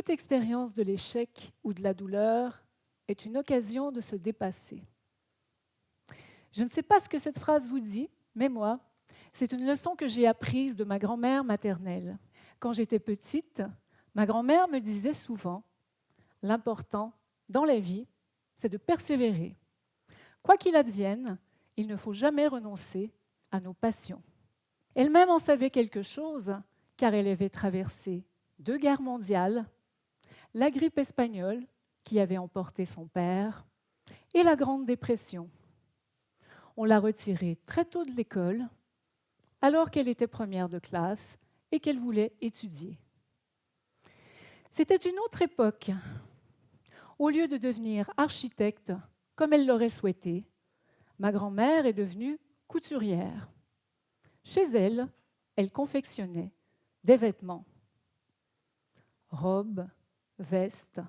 toute expérience de l'échec ou de la douleur est une occasion de se dépasser. Je ne sais pas ce que cette phrase vous dit, mais moi, c'est une leçon que j'ai apprise de ma grand-mère maternelle. Quand j'étais petite, ma grand-mère me disait souvent « L'important dans la vie, c'est de persévérer. Quoi qu'il advienne, il ne faut jamais renoncer à nos passions. » Elle-même en savait quelque chose, car elle avait traversé 2 guerres mondiales, la grippe espagnole qui avait emporté son père et la Grande Dépression. On l'a retirée très tôt de l'école, alors qu'elle était première de classe et qu'elle voulait étudier. C'était une autre époque. Au lieu de devenir architecte, comme elle l'aurait souhaité, ma grand-mère est devenue couturière. Chez elle, elle confectionnait des vêtements. Robes, vestes,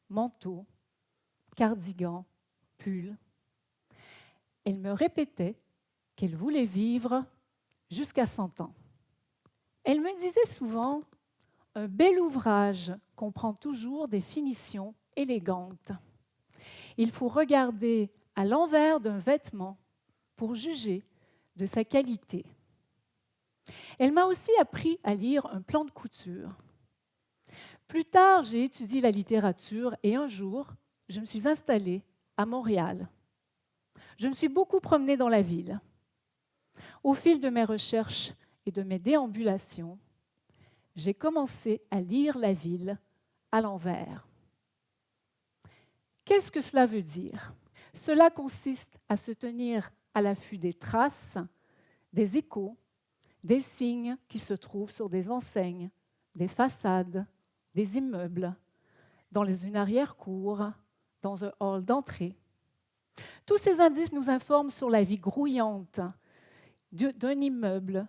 manteaux, cardigans, pulls. Elle me répétait qu'elle voulait vivre jusqu'à 100 ans. Elle me disait souvent « Un bel ouvrage comprend toujours des finitions élégantes. Il faut regarder à l'envers d'un vêtement pour juger de sa qualité. » Elle m'a aussi appris à lire un plan de couture. Plus tard, j'ai étudié la littérature et un jour, je me suis installée à Montréal. Je me suis beaucoup promenée dans la ville. Au fil de mes recherches et de mes déambulations, j'ai commencé à lire la ville à l'envers. Qu'est-ce que cela veut dire? Cela consiste à se tenir à l'affût des traces, des échos, des signes qui se trouvent sur des enseignes, des façades, des immeubles, dans une arrière-cour, dans un hall d'entrée. Tous ces indices nous informent sur la vie grouillante d'un immeuble,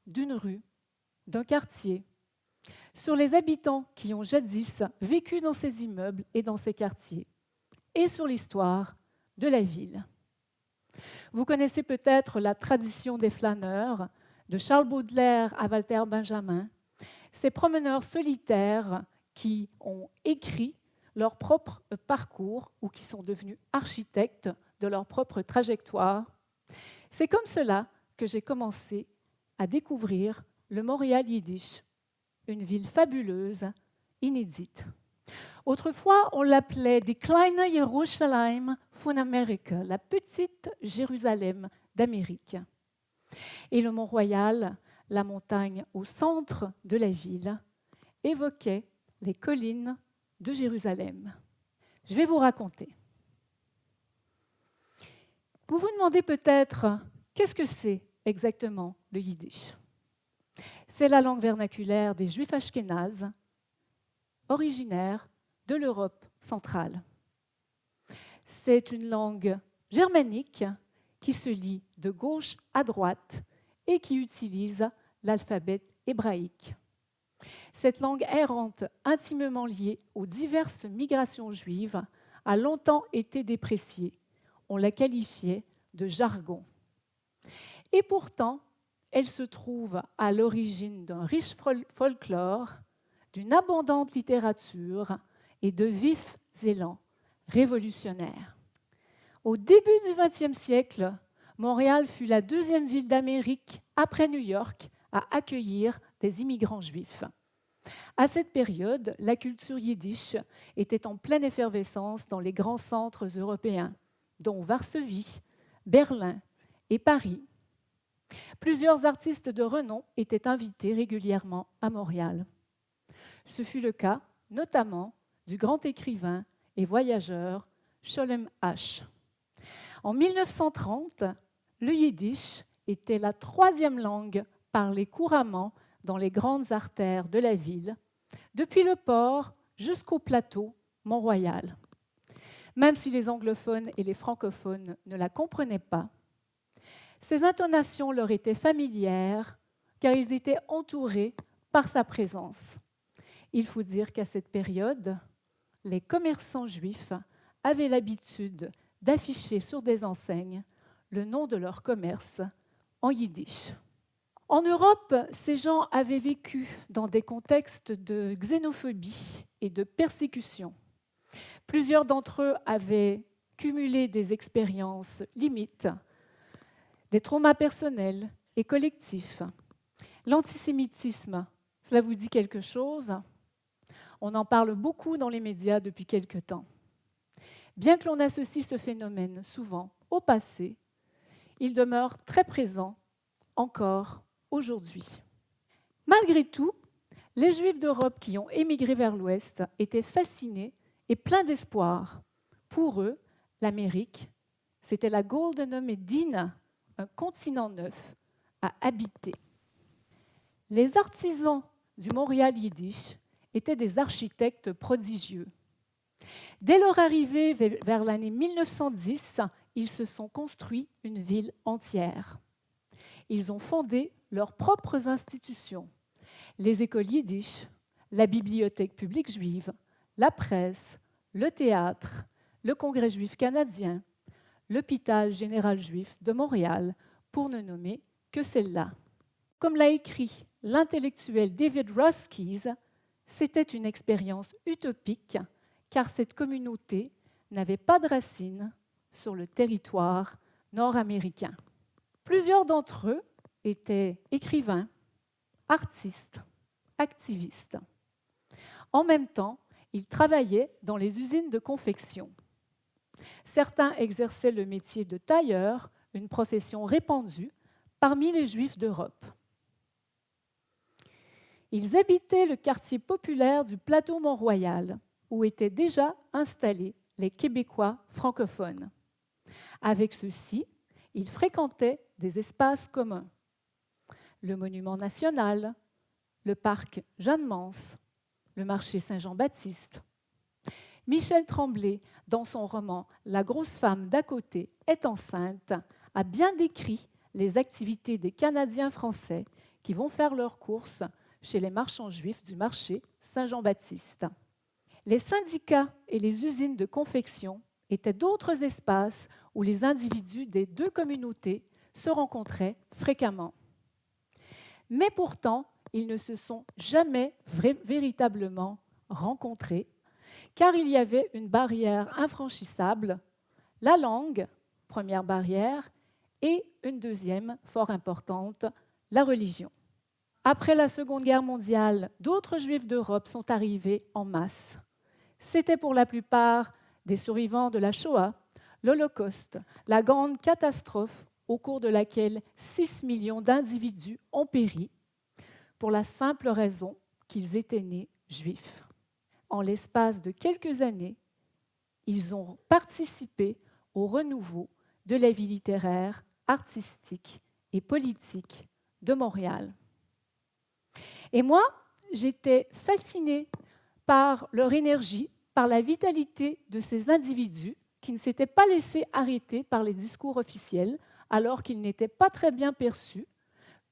d'une rue, d'un quartier, sur les habitants qui ont jadis vécu dans ces immeubles et dans ces quartiers, et sur l'histoire de la ville. Vous connaissez peut-être la tradition des flâneurs, de Charles Baudelaire à Walter Benjamin, ces promeneurs solitaires qui ont écrit leur propre parcours ou qui sont devenus architectes de leur propre trajectoire. C'est comme cela que j'ai commencé à découvrir le Montréal Yiddish, une ville fabuleuse, inédite. Autrefois, on l'appelait Die kleine Jerusalem von Amerika, la petite Jérusalem d'Amérique. Et le Mont-Royal, la montagne au centre de la ville, évoquait les collines de Jérusalem. Je vais vous raconter. Vous vous demandez peut-être, qu'est-ce que c'est exactement le yiddish? C'est la langue vernaculaire des Juifs ashkénazes, originaire de l'Europe centrale. C'est une langue germanique qui se lit de gauche à droite et qui utilise l'alphabet hébraïque. Cette langue errante, intimement liée aux diverses migrations juives, a longtemps été dépréciée. On la qualifiait de jargon. Et pourtant, elle se trouve à l'origine d'un riche folklore, d'une abondante littérature et de vifs élans révolutionnaires. Au début du XXe siècle, Montréal fut la 2e ville d'Amérique, après New York, à accueillir des immigrants juifs. À cette période, la culture yiddish était en pleine effervescence dans les grands centres européens, dont Varsovie, Berlin et Paris. Plusieurs artistes de renom étaient invités régulièrement à Montréal. Ce fut le cas, notamment, du grand écrivain et voyageur Sholem Asch. En 1930, le yiddish était la 3e langue parlée couramment dans les grandes artères de la ville, depuis le port jusqu'au plateau Mont-Royal. Même si les anglophones et les francophones ne la comprenaient pas, ces intonations leur étaient familières car ils étaient entourés par sa présence. Il faut dire qu'à cette période, les commerçants juifs avaient l'habitude d'afficher sur des enseignes le nom de leur commerce en yiddish. En Europe, ces gens avaient vécu dans des contextes de xénophobie et de persécution. Plusieurs d'entre eux avaient cumulé des expériences limites, des traumas personnels et collectifs. L'antisémitisme, cela vous dit quelque chose? On en parle beaucoup dans les médias depuis quelque temps. Bien que l'on associe ce phénomène souvent au passé, il demeure très présent encore aujourd'hui. Malgré tout, les Juifs d'Europe qui ont émigré vers l'Ouest étaient fascinés et pleins d'espoir. Pour eux, l'Amérique, c'était la Golden Medine, un continent neuf à habiter. Les artisans du Montréal yiddish étaient des architectes prodigieux. Dès leur arrivée vers l'année 1910, ils se sont construits une ville entière. Ils ont fondé leurs propres institutions, les écoles yiddish, la bibliothèque publique juive, la presse, le théâtre, le Congrès juif canadien, l'hôpital général juif de Montréal, pour ne nommer que celle-là. Comme l'a écrit l'intellectuel David Ruskies, c'était une expérience utopique car cette communauté n'avait pas de racines sur le territoire nord-américain. Plusieurs d'entre eux étaient écrivains, artistes, activistes. En même temps, ils travaillaient dans les usines de confection. Certains exerçaient le métier de tailleur, une profession répandue parmi les Juifs d'Europe. Ils habitaient le quartier populaire du plateau Mont-Royal, où étaient déjà installés les Québécois francophones. Avec ceux-ci, ils fréquentaient des espaces communs. Le Monument national, le parc Jeanne-Mance, le marché Saint-Jean-Baptiste. Michel Tremblay, dans son roman « La grosse femme d'à côté est enceinte », a bien décrit les activités des Canadiens français qui vont faire leurs courses chez les marchands juifs du marché Saint-Jean-Baptiste. Les syndicats et les usines de confection étaient d'autres espaces où les individus des deux communautés se rencontraient fréquemment. Mais pourtant, ils ne se sont jamais véritablement rencontrés, car il y avait une barrière infranchissable, la langue, première barrière, et une deuxième, fort importante, la religion. Après la Seconde Guerre mondiale, d'autres Juifs d'Europe sont arrivés en masse. C'était pour la plupart des survivants de la Shoah, l'Holocauste, la grande catastrophe au cours de laquelle 6 millions d'individus ont péri, pour la simple raison qu'ils étaient nés juifs. En l'espace de quelques années, ils ont participé au renouveau de la vie littéraire, artistique et politique de Montréal. Et moi, j'étais fascinée par leur énergie, par la vitalité de ces individus qui ne s'étaient pas laissés arrêter par les discours officiels, alors qu'ils n'étaient pas très bien perçus,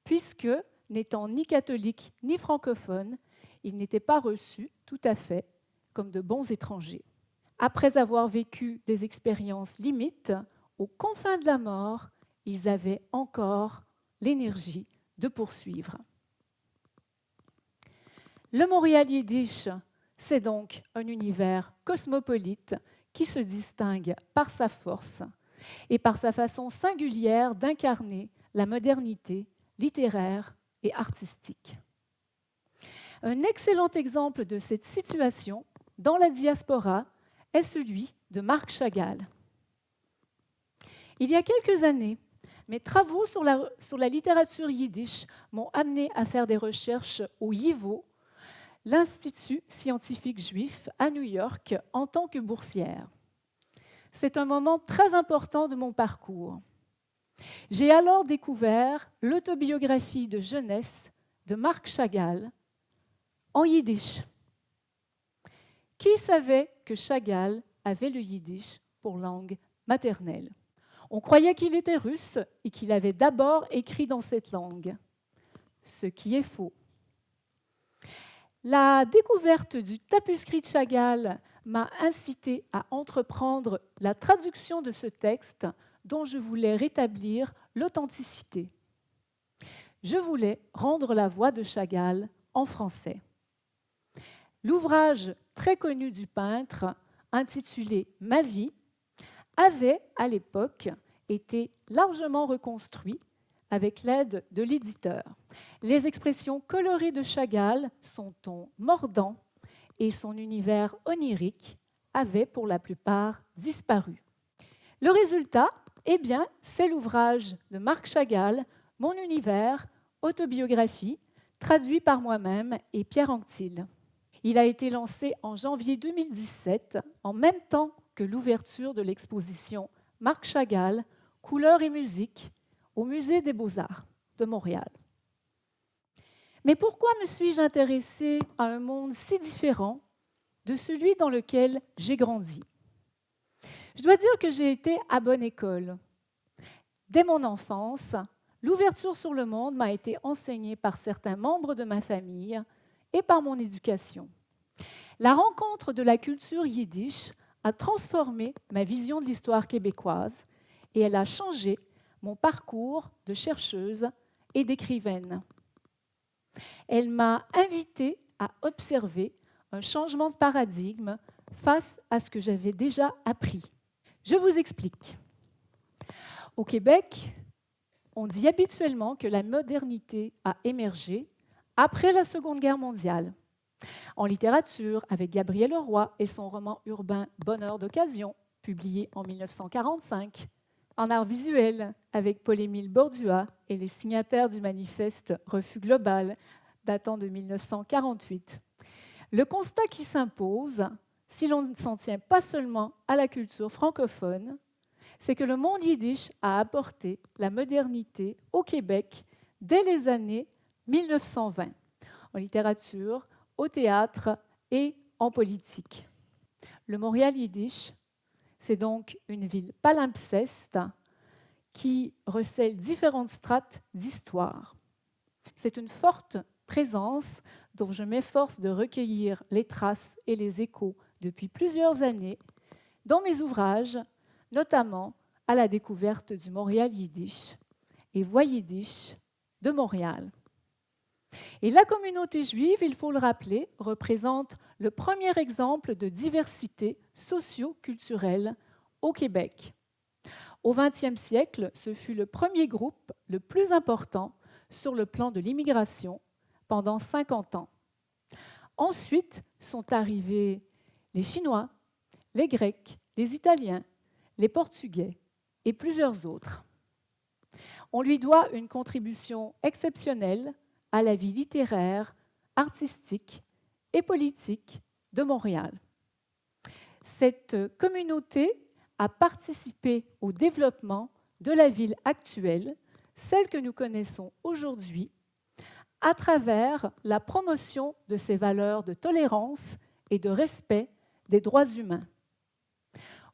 puisque, n'étant ni catholiques ni francophones, ils n'étaient pas reçus tout à fait comme de bons étrangers. Après avoir vécu des expériences limites, aux confins de la mort, ils avaient encore l'énergie de poursuivre. Le Montréal yiddish, c'est donc un univers cosmopolite qui se distingue par sa force et par sa façon singulière d'incarner la modernité littéraire et artistique. Un excellent exemple de cette situation dans la diaspora est celui de Marc Chagall. Il y a quelques années, mes travaux sur la littérature yiddish m'ont amené à faire des recherches au YIVO, l'Institut scientifique juif à New York, en tant que boursière. C'est un moment très important de mon parcours. J'ai alors découvert l'autobiographie de jeunesse de Marc Chagall en yiddish. Qui savait que Chagall avait le yiddish pour langue maternelle? On croyait qu'il était russe et qu'il avait d'abord écrit dans cette langue, ce qui est faux. La découverte du tapuscrit de Chagall m'a incité à entreprendre la traduction de ce texte dont je voulais rétablir l'authenticité. je voulais rendre la voix de Chagall en français. L'ouvrage très connu du peintre, intitulé « Ma vie », avait à l'époque été largement reconstruit avec l'aide de l'éditeur. Les expressions colorées de Chagall, son ton mordant et son univers onirique avaient pour la plupart disparu. Le résultat, eh bien, c'est l'ouvrage de Marc Chagall, Mon univers, autobiographie, traduit par moi-même et Pierre Anctil. Il a été lancé en janvier 2017, en même temps que l'ouverture de l'exposition Marc Chagall, Couleurs et musique, au Musée des Beaux-Arts de Montréal. Mais pourquoi me suis-je intéressée à un monde si différent de celui dans lequel j'ai grandi? Je dois dire que j'ai été à bonne école. Dès mon enfance, l'ouverture sur le monde m'a été enseignée par certains membres de ma famille et par mon éducation. La rencontre de la culture yiddish a transformé ma vision de l'histoire québécoise et elle a changé mon parcours de chercheuse et d'écrivaine. Elle m'a invitée à observer un changement de paradigme face à ce que j'avais déjà appris. Je vous explique. Au Québec, on dit habituellement que la modernité a émergé après la Seconde Guerre mondiale. En littérature, avec Gabriel Leroy et son roman urbain Bonheur d'occasion, publié en 1945. En art visuel, avec Paul-Émile Bordua et les signataires du manifeste Refus global, datant de 1948. Le constat qui s'impose, si l'on ne s'en tient pas seulement à la culture francophone, c'est que le monde yiddish a apporté la modernité au Québec dès les années 1920, en littérature, au théâtre et en politique. Le Montréal yiddish, c'est donc une ville palimpseste qui recèle différentes strates d'histoire. C'est une forte présence dont je m'efforce de recueillir les traces et les échos depuis plusieurs années dans mes ouvrages, notamment à la découverte du Montréal yiddish et Voix yiddish de Montréal. Et la communauté juive, il faut le rappeler, représente le premier exemple de diversité socio-culturelle au Québec. Au XXe siècle, ce fut le premier groupe le plus important sur le plan de l'immigration pendant 50 ans. Ensuite sont arrivés les Chinois, les Grecs, les Italiens, les Portugais et plusieurs autres. On lui doit une contribution exceptionnelle à la vie littéraire, artistique et politique de Montréal. Cette communauté a participé au développement de la ville actuelle, celle que nous connaissons aujourd'hui, à travers la promotion de ses valeurs de tolérance et de respect des droits humains.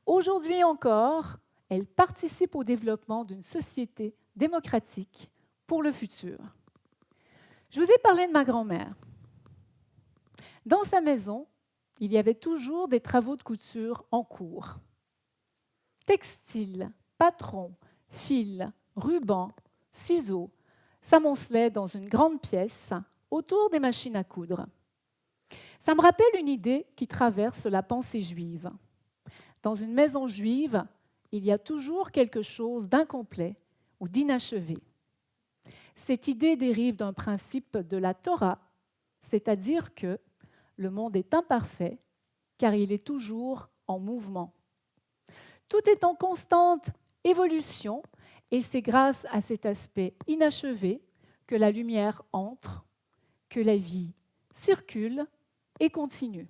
Aujourd'hui encore, elle participe au développement d'une société démocratique pour le futur. Je vous ai parlé de ma grand-mère. Dans sa maison, il y avait toujours des travaux de couture en cours. Textiles, patrons, fils, rubans, ciseaux s'amoncelaient dans une grande pièce autour des machines à coudre. Ça me rappelle une idée qui traverse la pensée juive. Dans une maison juive, il y a toujours quelque chose d'incomplet ou d'inachevé. Cette idée dérive d'un principe de la Torah, c'est-à-dire que le monde est imparfait car il est toujours en mouvement. Tout est en constante évolution et c'est grâce à cet aspect inachevé que la lumière entre, que la vie circule et continue.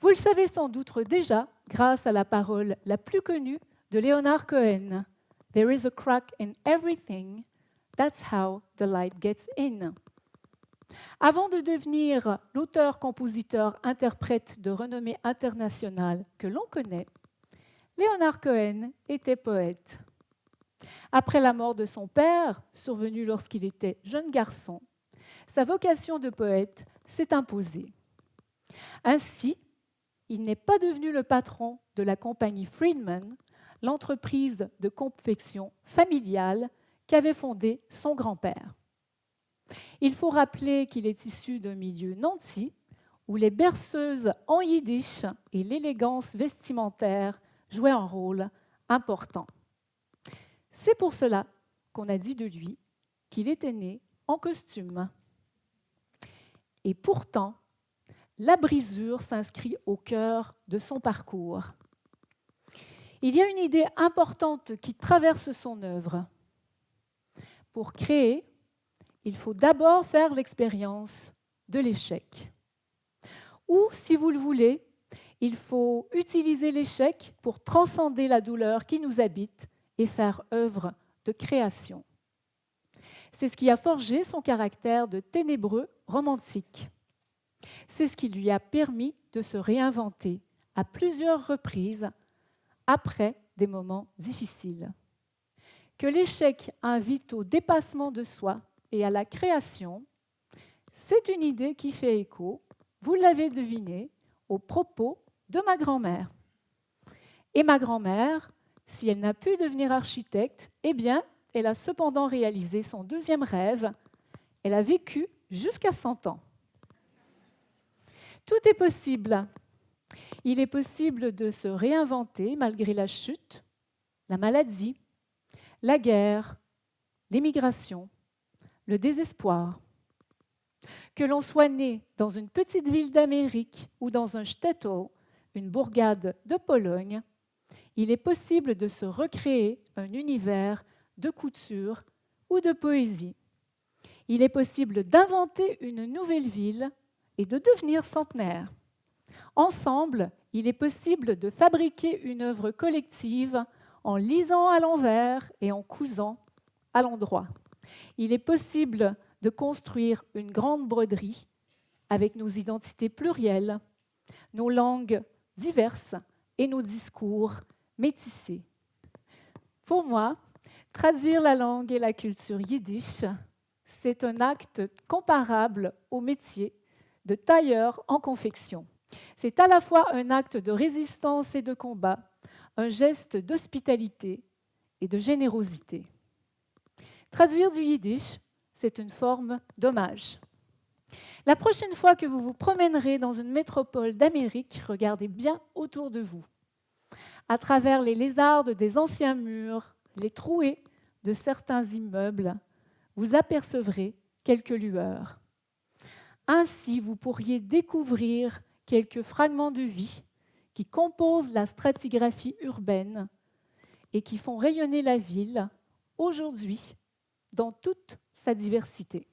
Vous le savez sans doute déjà grâce à la parole la plus connue de Leonard Cohen. There is a crack in everything, that's how the light gets in. Avant de devenir l'auteur, compositeur, interprète de renommée internationale que l'on connaît, Leonard Cohen était poète. Après la mort de son père, survenue lorsqu'il était jeune garçon, sa vocation de poète s'est imposée. Ainsi, il n'est pas devenu le patron de la compagnie Friedman, l'entreprise de confection familiale qu'avait fondé son grand-père. Il faut rappeler qu'il est issu d'un milieu nanti où les berceuses en yiddish et l'élégance vestimentaire jouaient un rôle important. C'est pour cela qu'on a dit de lui qu'il était né en costume. Et pourtant, la brisure s'inscrit au cœur de son parcours. Il y a une idée importante qui traverse son œuvre. Pour créer, il faut d'abord faire l'expérience de l'échec. Ou, si vous le voulez, il faut utiliser l'échec pour transcender la douleur qui nous habite et faire œuvre de création. C'est ce qui a forgé son caractère de ténébreux romantique. C'est ce qui lui a permis de se réinventer à plusieurs reprises après des moments difficiles. Que l'échec invite au dépassement de soi et à la création, c'est une idée qui fait écho, vous l'avez deviné, aux propos de ma grand-mère. Et ma grand-mère, si elle n'a pu devenir architecte, eh bien, elle a cependant réalisé son deuxième rêve. Elle a vécu jusqu'à 100 ans. Tout est possible. Il est possible de se réinventer malgré la chute, la maladie, la guerre, l'émigration, le désespoir. Que l'on soit né dans une petite ville d'Amérique ou dans un shtetl, une bourgade de Pologne, il est possible de se recréer un univers de couture ou de poésie. Il est possible d'inventer une nouvelle ville et de devenir centenaire. Ensemble, il est possible de fabriquer une œuvre collective en lisant à l'envers et en cousant à l'endroit. Il est possible de construire une grande broderie avec nos identités plurielles, nos langues diverses et nos discours métissés. Pour moi, traduire la langue et la culture yiddish, c'est un acte comparable au métier de tailleur en confection. C'est à la fois un acte de résistance et de combat, un geste d'hospitalité et de générosité. Traduire du yiddish, c'est une forme d'hommage. La prochaine fois que vous vous promènerez dans une métropole d'Amérique, regardez bien autour de vous. À travers les lézardes des anciens murs, les trouées de certains immeubles, vous apercevrez quelques lueurs. Ainsi, vous pourriez découvrir quelques fragments de vie qui composent la stratigraphie urbaine et qui font rayonner la ville aujourd'hui dans toute sa diversité.